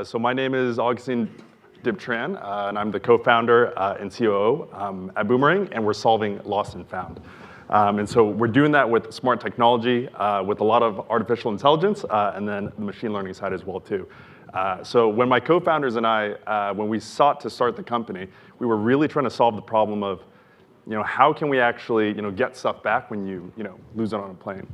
So my name is Augustine Diep-Tran, and I'm the co-founder and COO at Boomerang, and we're solving lost and found. And so we're doing that with smart technology, with a lot of artificial intelligence, and then the machine learning side as well too. So when my co-founders and I, when we sought to start the company, we were really trying to solve the problem of, how can we actually, get stuff back when you, lose it on a plane.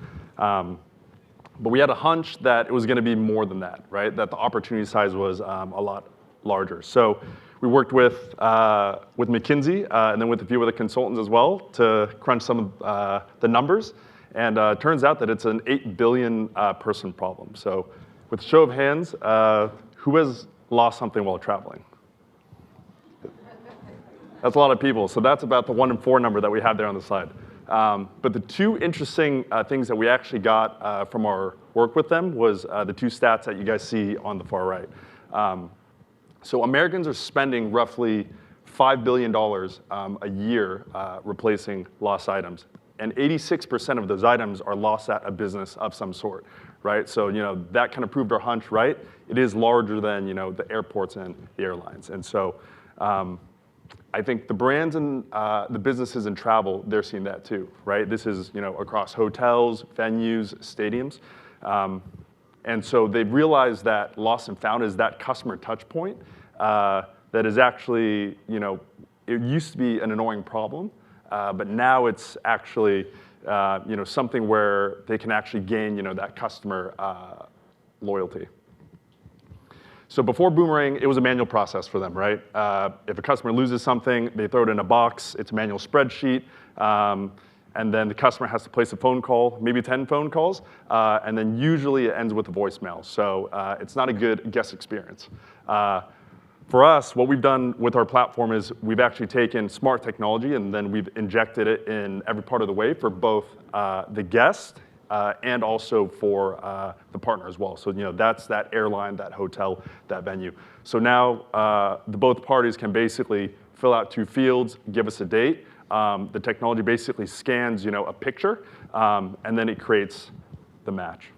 But we had a hunch that it was going to be more than that, right? That the opportunity size was a lot larger. So we worked with McKinsey and then with a few other consultants as well to crunch some of the numbers. And it turns out that it's an 8 billion person problem. So with a show of hands, who has lost something while traveling? That's a lot of people. So that's about the 1 in 4 number that we have there on the slide. But the two interesting things that we actually got from our work with them was the two stats that you guys see on the far right. So Americans are spending roughly $5 billion a year replacing lost items. And 86% of those items are lost at a business of some sort, right? So that kind of proved our hunch right. It is larger than the airports and the airlines. And so I think the brands and the businesses in travel, they're seeing that too, right? This is across hotels, venues, stadiums. And so they've realized that lost and found is that customer touch point that is actually, it used to be an annoying problem, but now it's actually something where they can actually gain that customer loyalty. So before Boomerang, it was a manual process for them, right? If a customer loses something, they throw it in a box. It's a manual spreadsheet. And then the customer has to place a phone call, maybe 10 phone calls. And then usually it ends with a voicemail. So it's not a good guest experience. For us, what we've done with our platform is we've actually taken smart technology and then we've injected it in every part of the way for both the guest and also for the partner as well. So that's that airline, that hotel, that venue. So now both parties can basically fill out 2 fields, give us a date. The technology basically scans a picture, and then it creates the match.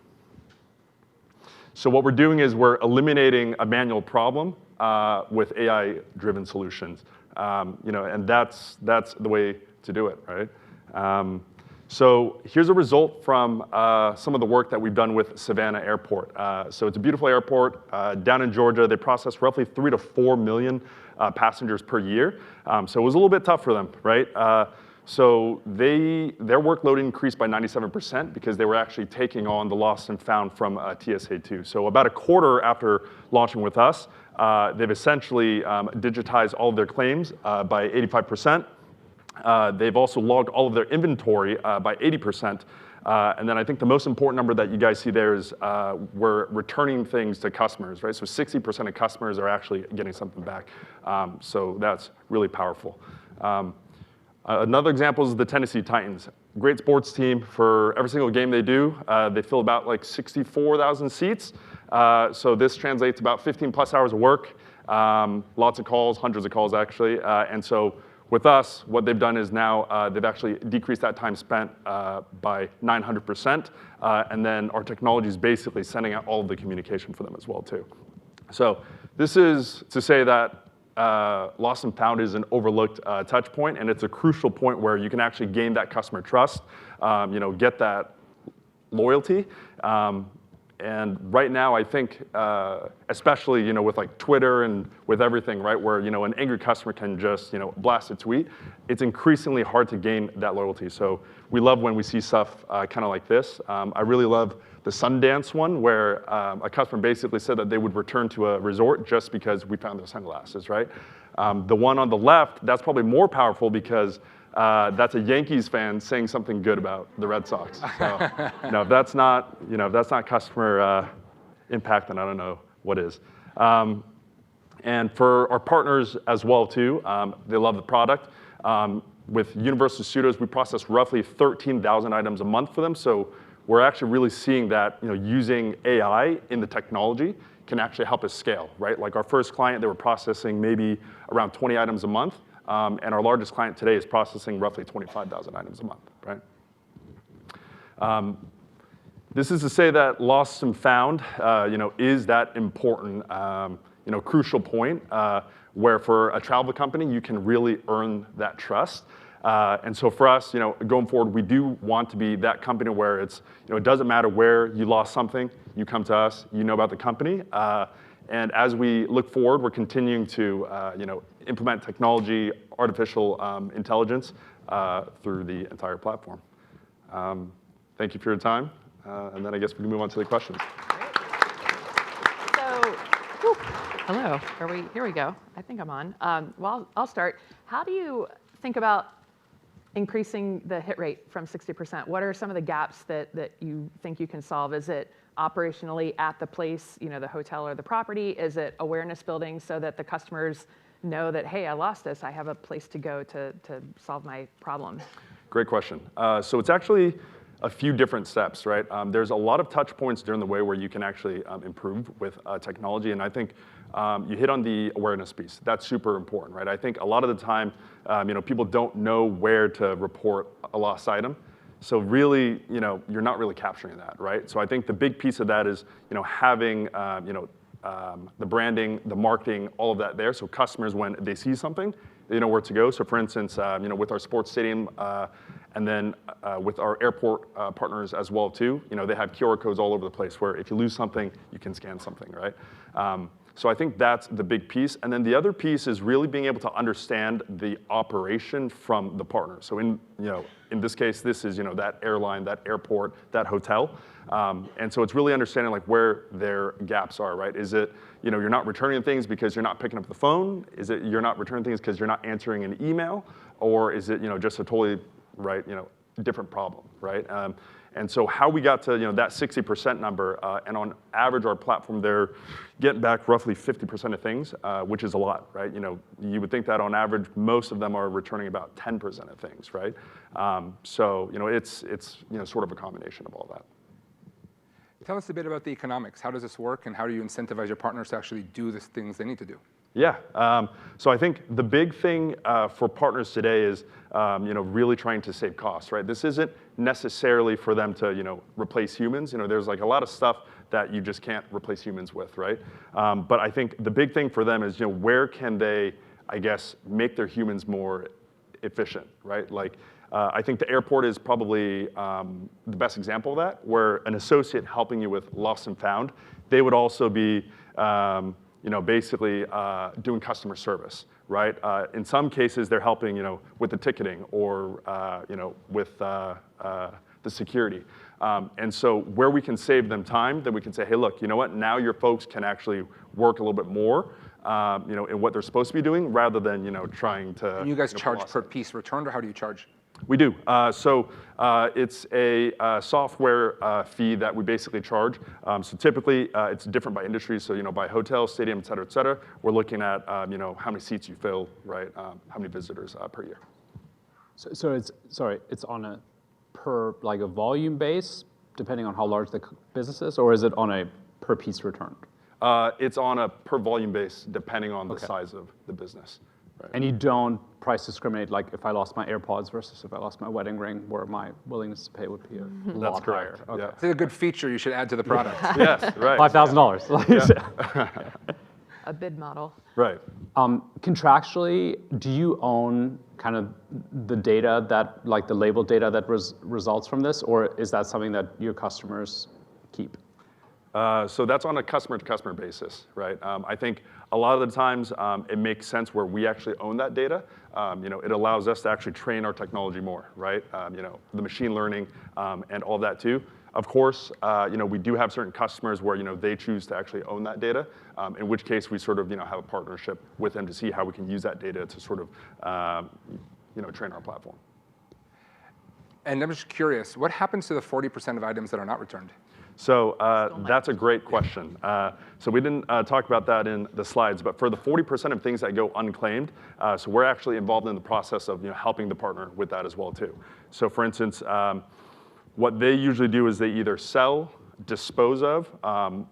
So what we're doing is we're eliminating a manual problem with AI-driven solutions. And that's the way to do it, right? So here's a result from some of the work that we've done with Savannah Airport. So it's a beautiful airport down in Georgia. They process roughly 3 to 4 million passengers per year. So it was a little bit tough for them, right? So their workload increased by 97% because they were actually taking on the lost and found from TSA2. So about a quarter after launching with us, they've essentially digitized all of their claims by 85%. They've also logged all of their inventory by 80%. And then I think the most important number that you guys see there is we're returning things to customers, right? So 60% of customers are actually getting something back. So that's really powerful. Another example is the Tennessee Titans. Great sports team. For every single game they do, they fill about like 64,000 seats. So this translates about 15 plus hours of work, lots of calls, hundreds of calls actually. And so with us, what they've done is now they've actually decreased that time spent by 900%. And then our technology is basically sending out all of the communication for them as well too. So this is to say that lost and found is an overlooked touch point, and it's a crucial point where you can actually gain that customer trust, get that loyalty. And right now, I think, especially with like Twitter and with everything, right, where an angry customer can just blast a tweet, it's increasingly hard to gain that loyalty. So we love when we see stuff kind of like this. I really love the Sundance one, where a customer basically said that they would return to a resort just because we found their sunglasses, right? The one on the left, that's probably more powerful because that's a Yankees fan saying something good about the Red Sox. So, if that's not customer impact, then I don't know what is. And for our partners as well too, they love the product. With Universal Studios, we process roughly 13,000 items a month for them. So we're actually really seeing that using AI in the technology can actually help us scale, right? Like our first client, they were processing maybe around 20 items a month. And our largest client today is processing roughly 25,000 items a month, right? This is to say that lost and found, is that important, crucial point where for a travel company you can really earn that trust. And so for us, going forward, we do want to be that company where it's, it doesn't matter where you lost something, you come to us, you know about the company. And as we look forward, we're continuing to, implement technology, artificial intelligence through the entire platform. Thank you for your time. And then I guess we can move on to the questions. So, hello, here we go. I think I'm on. Well, I'll start. How do you think about increasing the hit rate from 60%? What are some of the gaps that you think you can solve? Is it operationally at the place, the hotel or the property? Is it awareness building so that the customers know that, hey, I lost this, I have a place to go to solve my problem? Great question. So it's actually a few different steps, right? There's a lot of touch points during the way where you can actually improve with technology, and I think you hit on the awareness piece. That's super important, right? I think a lot of the time, people don't know where to report a lost item. So really, you're not really capturing that, right? So I think the big piece of that is, having, the branding, the marketing, all of that there. So customers, when they see something, they know where to go. So for instance, with our sports stadium, and then with our airport partners as well too, they have QR codes all over the place where if you lose something, you can scan something, right? So I think that's the big piece. And then the other piece is really being able to understand the operation from the partner. So in this case, this is, that airline, that airport, that hotel. And so it's really understanding like where their gaps are, right? Is it, you're not returning things because you're not picking up the phone? Is it you're not returning things because you're not answering an email? Or is it, just a totally, right, different problem, right? And so how we got to that 60% number, and on average our platform they're getting back roughly 50% of things, which is a lot, right? You would think that on average most of them are returning about 10% of things, right? So it's sort of a combination of all that. Tell us a bit about the economics. How does this work, and how do you incentivize your partners to actually do the things they need to do? Yeah, so I think the big thing for partners today is really trying to save costs, right? This isn't necessarily for them to replace humans. There's like a lot of stuff that you just can't replace humans with, right? But I think the big thing for them is where can they, I guess, make their humans more efficient, right? Like I think the airport is probably the best example of that, where an associate helping you with lost and found, they would also be basically doing customer service, right? In some cases, they're helping, with the ticketing or, with the security. And so where we can save them time, then we can say, hey, look, you know what? Now your folks can actually work a little bit more, in what they're supposed to be doing, rather than, trying to. And you guys charge per piece returned, or how do you charge? We do. So it's a software fee that we basically charge. So typically, it's different by industry. So by hotel, stadium, et cetera, we're looking at how many seats you fill, right? How many visitors per year. So it's on a per like a volume base, depending on how large the business is, or is it on a per piece returned? It's on a per volume base, depending on the size of the business. Right. And you don't price discriminate, like if I lost my AirPods versus if I lost my wedding ring, where my willingness to pay would be a lot higher. Okay. Yeah. It's a good feature you should add to the product. Yes, right. $5,000. A bid model. Right. Contractually, do you own kind of the data that, like the label data that results from this, or is that something that your customers keep? So that's on a customer-to-customer basis, right? I think a lot of the times it makes sense where we actually own that data. It allows us to actually train our technology more, right? The machine learning and all of that too. Of course, we do have certain customers where they choose to actually own that data, in which case we sort of have a partnership with them to see how we can use that data to sort of train our platform. And I'm just curious, what happens to the 40% of items that are not returned? So that's a great question. So we didn't talk about that in the slides, but for the 40% of things that go unclaimed, so we're actually involved in the process of helping the partner with that as well too. So for instance, what they usually do is they either sell dispose of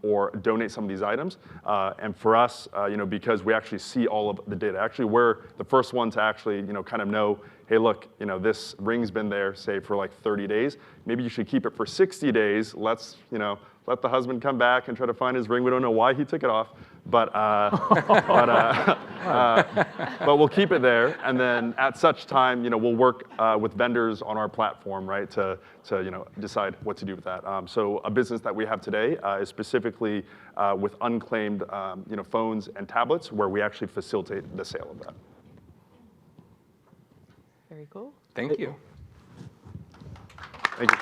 or donate some of these items. And for us, because we actually see all of the data, actually we're the first one to actually, kind of know, hey, look, this ring's been there, say, for like 30 days. Maybe you should keep it for 60 days. Let's, let the husband come back and try to find his ring. We don't know why he took it off, but we'll keep it there. And then at such time, we'll work with vendors on our platform, right, to decide what to do with that. So a business that we have today is specifically with unclaimed, phones and tablets, where we actually facilitate the sale of that. Very cool. Thank you. Thank you.